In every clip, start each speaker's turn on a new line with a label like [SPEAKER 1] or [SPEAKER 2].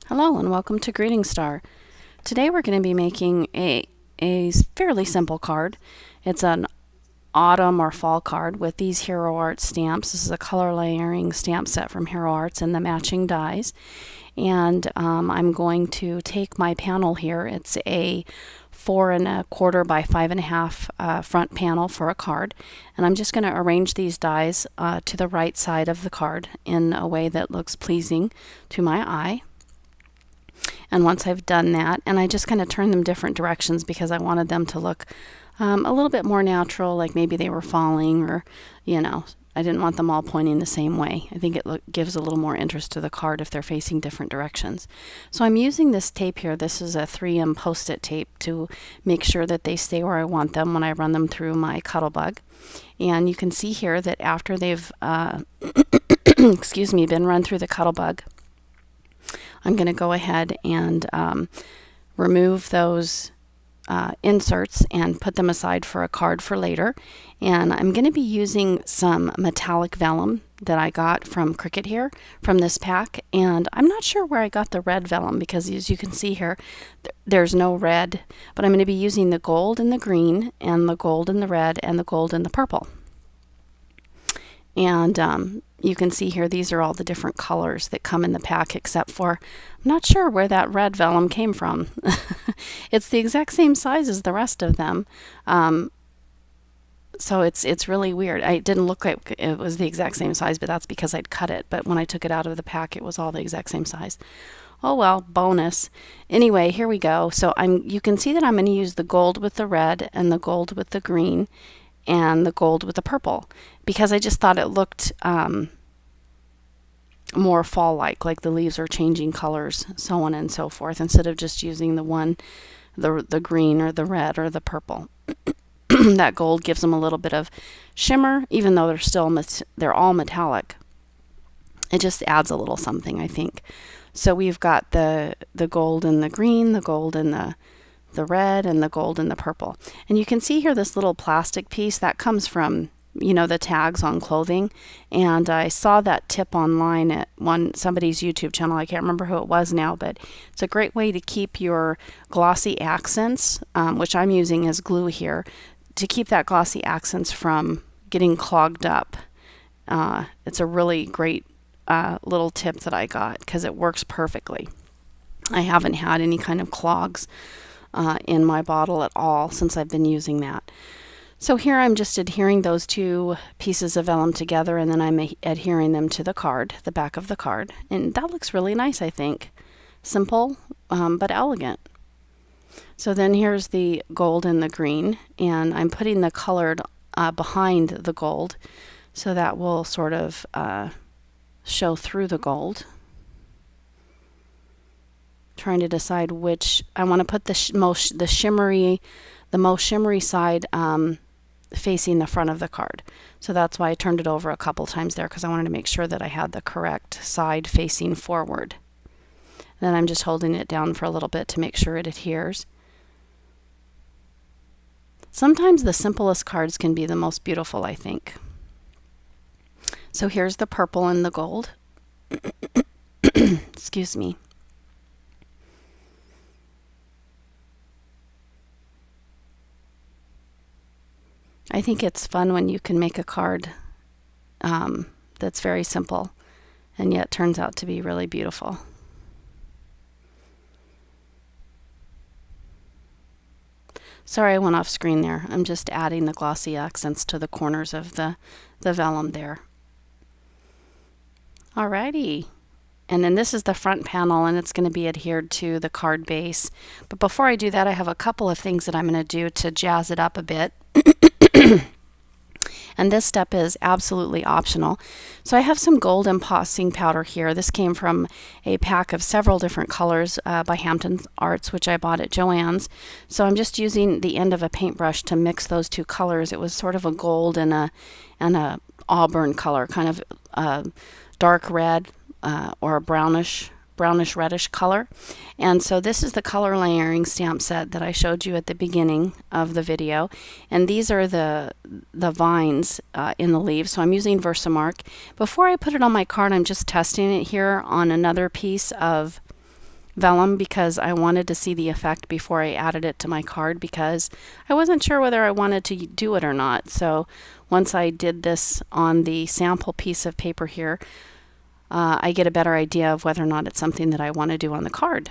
[SPEAKER 1] Hello and welcome to Greeting Star. Today we're going to be making a fairly simple card. It's an autumn or fall card with these Hero Art stamps. This is a color layering stamp set from Hero Arts and the matching dies. And I'm going to take my panel here. It's a 4 1/4 by 5 1/2 front panel for a card, and I'm just going to arrange these dies to the right side of the card in a way that looks pleasing to my eye. And once I've done that, and I just kind of turn them different directions because I wanted them to look a little bit more natural, like maybe they were falling, or I didn't want them all pointing the same way. I think it gives a little more interest to the card if they're facing different directions. So I'm using this tape here. This is a 3M Post-it tape to make sure that they stay where I want them when I run them through my Cuttlebug. And you can see here that after they've excuse me, been run through the Cuttlebug, I'm going to go ahead and remove those inserts and put them aside for a card for later. And I'm going to be using some metallic vellum that I got from Cricut here from this pack. And I'm not sure where I got the red vellum because, as you can see here, there's no red. But I'm going to be using the gold and the green and the gold and the red and the gold and the purple. And you can see here these are all the different colors that come in the pack, except for I'm not sure where that red vellum came from. It's the exact same size as the rest of them, so it's really weird. It didn't look like it was the exact same size, but that's because I'd cut it. But when I took it out of the pack, it was all the exact same size. Oh well, bonus. Anyway, here we go. So you can see that I'm going to use the gold with the red and the gold with the green and the gold with the purple, because I just thought it looked more fall-like the leaves are changing colors, so on and so forth, instead of just using the green or the red or the purple. That gold gives them a little bit of shimmer, even though they're all metallic. It just adds a little something, I think. So we've got the gold and the green, the gold and the red, and the gold and the purple. And you can see here this little plastic piece that comes from the tags on clothing, and I saw that tip online at somebody's YouTube channel. I can't remember who it was now, but it's a great way to keep your glossy accents, which I'm using as glue here, to keep that glossy accents from getting clogged up. It's a really great little tip that I got because it works perfectly. I haven't had any kind of clogs in my bottle at all since I've been using that. So here I'm just adhering those two pieces of vellum together, and then I'm adhering them to the card, the back of the card. And that looks really nice, I think. Simple, but elegant. So then here's the gold and the green, and I'm putting the colored behind the gold, so that will sort of show through the gold. Trying to decide which I want to put the most shimmery side facing the front of the card. So that's why I turned it over a couple times there, because I wanted to make sure that I had the correct side facing forward. Then I'm just holding it down for a little bit to make sure it adheres. Sometimes the simplest cards can be the most beautiful, I think. So here's the purple and the gold. Excuse me. I think it's fun when you can make a card that's very simple and yet turns out to be really beautiful. Sorry I went off screen there. I'm just adding the glossy accents to the corners of the vellum there. Alrighty. And then this is the front panel, and it's going to be adhered to the card base. But before I do that, I have a couple of things that I'm going to do to jazz it up a bit. And this step is absolutely optional. So I have some gold embossing powder here. This came from a pack of several different colors by Hampton Arts, which I bought at Joann's. So I'm just using the end of a paintbrush to mix those two colors. It was sort of a gold and a auburn color, kind of dark red or a brownish reddish color. And so this is the color layering stamp set that I showed you at the beginning of the video, and these are the vines in the leaves. So I'm using Versamark. Before I put it on my card, I'm just testing it here on another piece of vellum because I wanted to see the effect before I added it to my card, because I wasn't sure whether I wanted to do it or not. So once I did this on the sample piece of paper here, I get a better idea of whether or not it's something that I want to do on the card.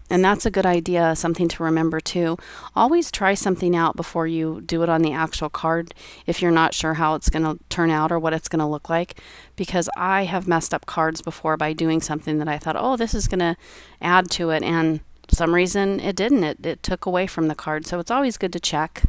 [SPEAKER 1] And that's a good idea, something to remember too. Always try something out before you do it on the actual card if you're not sure how it's going to turn out or what it's going to look like. Because I have messed up cards before by doing something that I thought, oh, this is going to add to it, and for some reason it didn't. It took away from the card. So it's always good to check.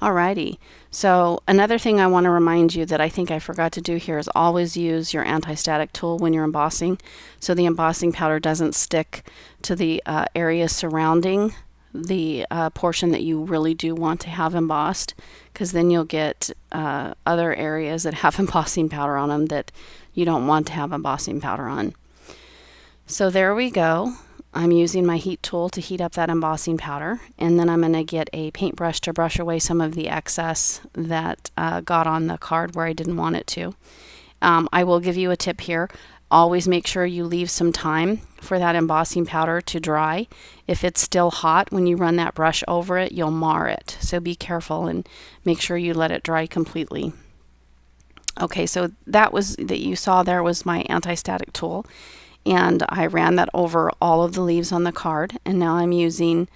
[SPEAKER 1] Alrighty, so another thing I want to remind you that I think I forgot to do here is always use your anti-static tool when you're embossing, so the embossing powder doesn't stick to the area surrounding the portion that you really do want to have embossed, because then you'll get other areas that have embossing powder on them that you don't want to have embossing powder on. So there we go. I'm using my heat tool to heat up that embossing powder, and then I'm going to get a paintbrush to brush away some of the excess that got on the card where I didn't want it to. I will give you a tip here. Always make sure you leave some time for that embossing powder to dry. If it's still hot when you run that brush over it, you'll mar it. So be careful and make sure you let it dry completely. Okay, so that you saw there was my anti-static tool. And I ran that over all of the leaves on the card, and now I'm using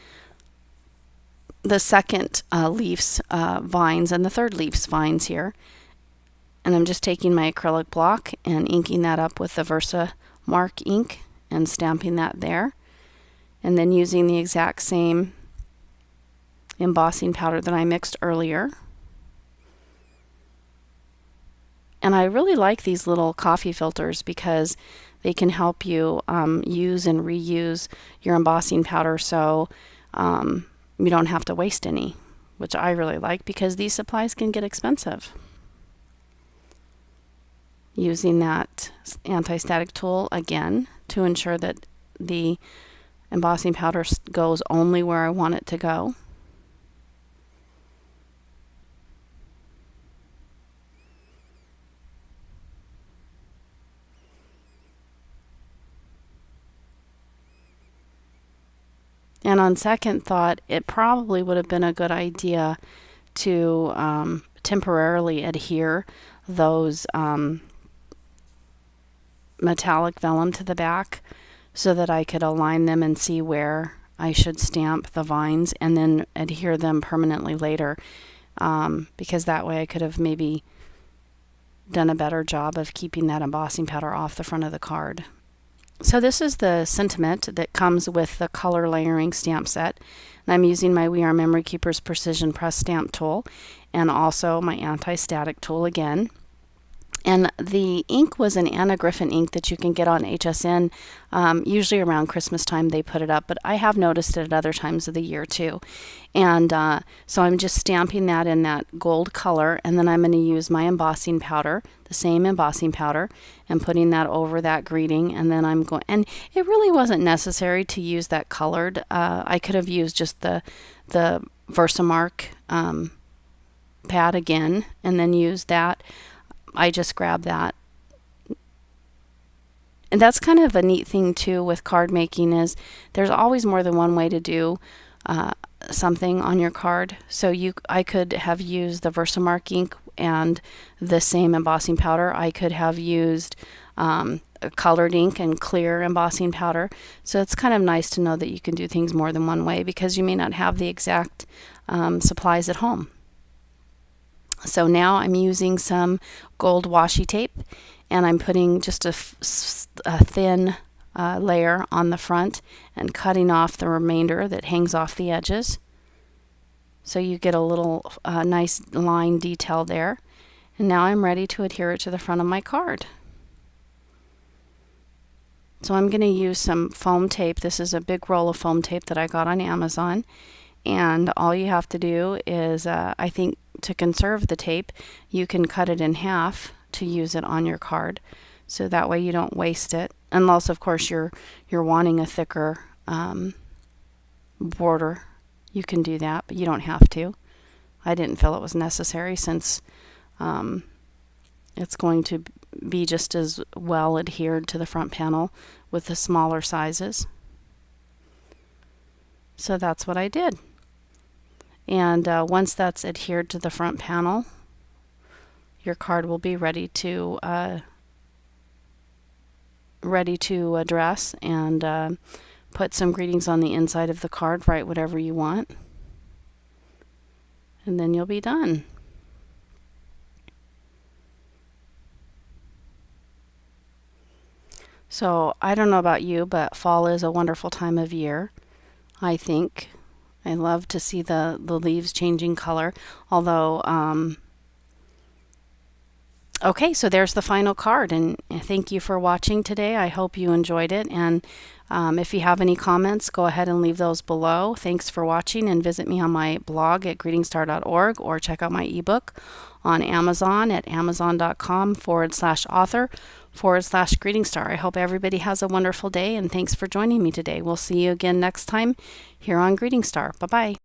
[SPEAKER 1] the second leaf's vines and the third leaf's vines here. And I'm just taking my acrylic block and inking that up with the Versamark ink and stamping that there. And then using the exact same embossing powder that I mixed earlier. And I really like these little coffee filters because they can help you use and reuse your embossing powder, so you don't have to waste any, which I really like because these supplies can get expensive. Using that anti-static tool again to ensure that the embossing powder goes only where I want it to go. And on second thought, it probably would have been a good idea to temporarily adhere those metallic vellum to the back so that I could align them and see where I should stamp the vines and then adhere them permanently later, because that way I could have maybe done a better job of keeping that embossing powder off the front of the card. So this is the sentiment that comes with the color layering stamp set. And I'm using my We Are Memory Keepers Precision Press Stamp tool and also my anti-static tool again. And the ink was an Anna Griffin ink that you can get on HSN. Usually around Christmas time they put it up, but I have noticed it at other times of the year too. And so I'm just stamping that in that gold color, and then I'm going to use my embossing powder, the same embossing powder, and putting that over that greeting. And then I'm going, and it really wasn't necessary to use that colored. I could have used just the Versamark pad again, and then use that. I just grabbed that. And that's kind of a neat thing too with card making, is there's always more than one way to do something on your card. So I could have used the Versamark ink and the same embossing powder. I could have used colored ink and clear embossing powder. So it's kind of nice to know that you can do things more than one way because you may not have the exact supplies at home. So now I'm using some gold washi tape, and I'm putting just a thin layer on the front and cutting off the remainder that hangs off the edges. So you get a little nice line detail there. And now I'm ready to adhere it to the front of my card. So I'm going to use some foam tape. This is a big roll of foam tape that I got on Amazon. And all you have to do is, I think, to conserve the tape, you can cut it in half to use it on your card. So that way you don't waste it. Unless, of course, you're wanting a thicker border. You can do that, but you don't have to. I didn't feel it was necessary since it's going to be just as well adhered to the front panel with the smaller sizes. So that's what I did. And once that's adhered to the front panel, your card will be ready to address, and put some greetings on the inside of the card. Write whatever you want, and then you'll be done. So I don't know about you, but fall is a wonderful time of year, I think. I love to see the leaves changing color, although okay, so there's the final card, and thank you for watching today. I hope you enjoyed it, and if you have any comments, go ahead and leave those below. Thanks for watching, and visit me on my blog at greetingstar.org, or check out my ebook on Amazon at amazon.com/author/greetingstar. I hope everybody has a wonderful day, and thanks for joining me today. We'll see you again next time here on Greeting Star. Bye-bye.